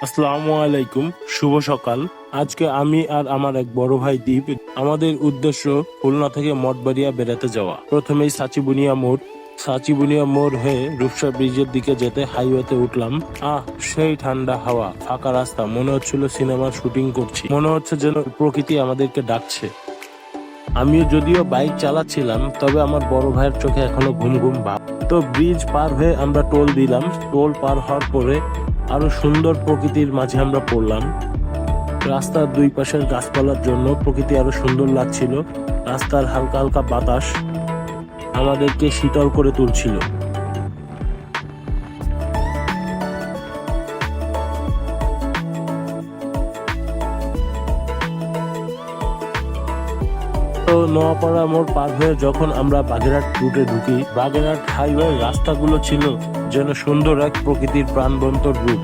আসসালামু আলাইকুম, শুভ সকাল। আজকে আমি আর আমার এক বড় ভাই দীপ, আমাদের উদ্দেশ্য খুলনা থেকে মঠবাড়িয়া বেড়াতে যাওয়া। প্রথমেই সাচিবুনিয়া মোড় হয়ে রূপসা ব্রিজের দিকে যেতে হাইওয়েতে উঠলাম। সেই ঠান্ডা হাওয়া, ফাঁকা রাস্তা, মনে হচ্ছিল সিনেমার শুটিং করছি। মনে হচ্ছে যেন প্রকৃতি আমাদেরকে ডাকছে। আমিও যদিও বাইক চালাচ্ছিলাম, তবে আমার বড় ভাইয়ের চোখে এখনো ঘুম ঘুম ভাব। তো ব্রিজ পার হয়ে আমরা টোল দিলাম। টোল পার হওয়ার পরে আরো সুন্দর প্রকৃতির মাঝে আমরা পড়লাম। রাস্তার দুই পাশের গাছপালার জন্য প্রকৃতি আরো সুন্দর লাগছিল। রাস্তার হালকা হালকা বাতাস আমাদেরকে শীতল করে তুলছিল। তো নোয়াপাড়া মোড় পার হয়ে যখন আমরা বাগেরহাট রুটে ঢুকি, বাগেরহাট হাইওয়ে রাস্তাগুলো ছিল যেন সুন্দর এক প্রকৃতির প্রাণবন্ত রূপ।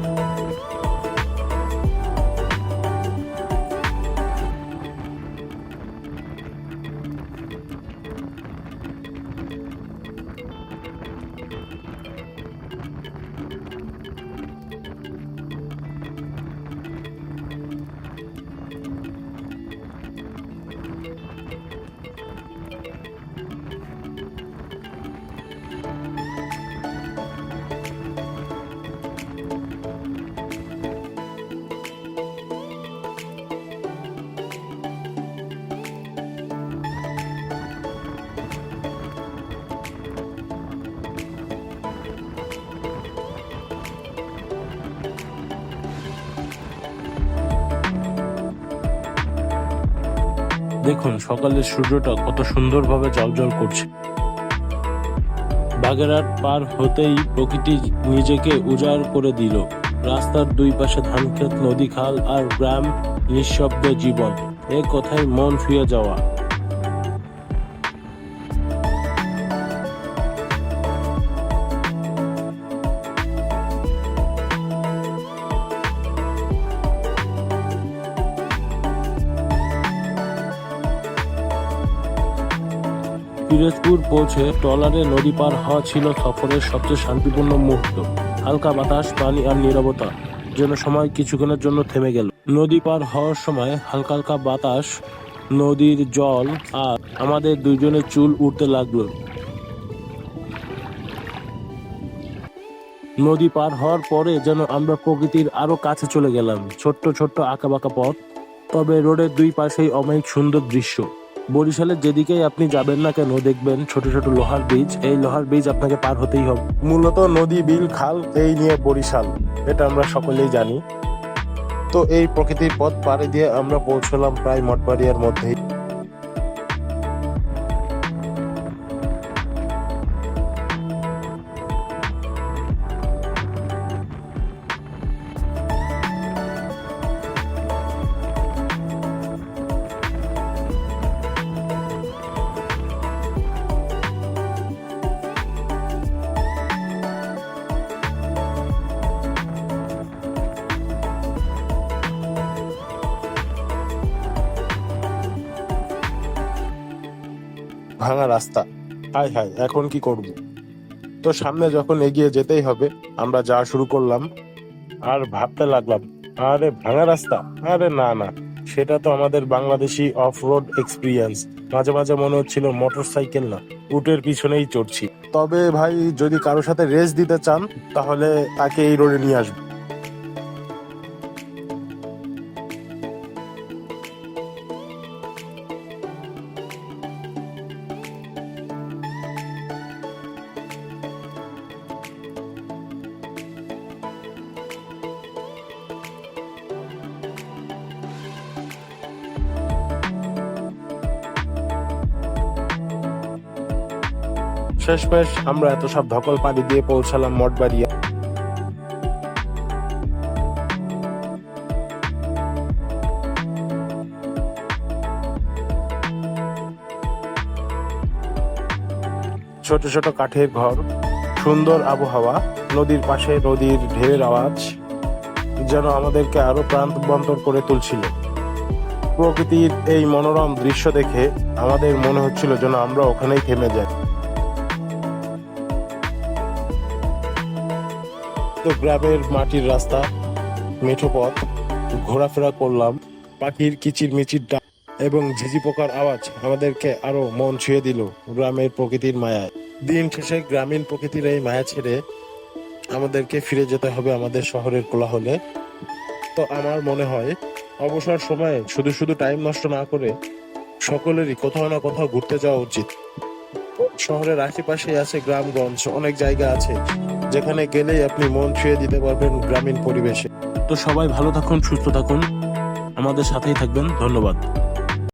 দেখুন সকালের সূর্যটা কত সুন্দরভাবে জ্বলজ্বল করছে। বাগেরহাট পার হতেই প্রকৃতি নিজেকে উজাড় করে দিল। রাস্তার দুই পাশে ধানক্ষেত, নদী, খাল আর গ্রাম, নিঃশব্দ জীবন। এ কথায় মন ছুঁয়ে যাওয়া। পিরোজপুর পৌঁছে ট্রলারে নদী পার হওয়া ছিল সফরের সবচেয়ে শান্তিপূর্ণ মুহূর্ত। হালকা বাতাস, পানি আর নীরবতা যেন সময় কিছুক্ষণের জন্য থেমে গেল। নদী পার হওয়ার সময় হালকা হালকা বাতাস, নদীর জল আর আমাদের দুইজনের চুল উঠতে লাগলো। নদী পার হওয়ার পরে যেন আমরা প্রকৃতির আরো কাছে চলে গেলাম। ছোট্ট ছোট্ট আঁকাবাঁকা পথ, তবে রোডের দুই পাশেই অমায়িক সুন্দর দৃশ্য। বরিশালের যেদিকেই আপনি যাবেন না কেন, দেখবেন ছোট ছোট লোহার ব্রিজ। এই লোহার ব্রিজ আপনাকে পার হতেই হবে। মূলত নদী, বিল, খাল এই নিয়ে বরিশাল, এটা আমরা সকলেই জানি। তো এই প্রকৃতির পথ পাড়ি দিয়ে আমরা পৌঁছলাম প্রায় মঠবাড়িয়ার মধ্যেই। ভাঙা রাস্তা, হায় হায়, এখন কি করব? তো সামনে যখন এগিয়ে যেতেই হবে, আমরা যাওয়া শুরু করলাম। আর ভাবতে লাগলাম, আরে ভাঙা রাস্তা, আরে না না, সেটা তো আমাদের বাংলাদেশি অফ রোড এক্সপিরিয়েন্স। মাঝে মাঝে মনে হচ্ছিল মোটর সাইকেল না, উটের পিছনেই চড়ছি। তবে ভাই, যদি কারোর সাথে রেস দিতে চান তাহলে তাকে এই রোডে নিয়ে আসবে। শেষমেশ আমরা এত সব ধকল পাড়ি দিয়ে পৌঁছালাম মঠবাড়িয়া। ছোট ছোট কাঠের ঘর, সুন্দর আবহাওয়া, নদীর পাশে নদীর ঢেউয়ের আওয়াজ যেন আমাদেরকে আরো প্রাণবন্তর করে তুলছিল। প্রকৃতির এই মনোরম দৃশ্য দেখে আমাদের মনে হচ্ছিল যেন আমরা ওখানেই থেমে যাই। তো গ্রামের মাটির রাস্তা, মেঠো পথ ঘোরাফেরা করলাম। পাখির কিচির মিচির ডাক এবং ঝিঝি পোকার আওয়াজ আমাদেরকে আরো মন ছুঁয়ে দিল গ্রামের প্রকৃতির মায়ায়। দিন শেষে গ্রামীণ প্রকৃতির এই মায়া ছেড়ে আমাদেরকে ফিরে যেতে হবে আমাদের শহরের কোলাহলে। তো আমার মনে হয় অবসর সময়ে শুধু শুধু টাইম নষ্ট না করে সকলেরই কোথাও না কোথাও ঘুরতে যাওয়া উচিত। শহরের আশেপাশে আছে গ্রামগঞ্জ, অনেক জায়গা আছে যেখানে গেলেই আপনি মন ছুঁয়ে দিতে পারবেন গ্রামীণ পরিবেশে। তো সবাই ভালো থাকুন, সুস্থ থাকুন, আমাদের সাথেই থাকবেন। ধন্যবাদ।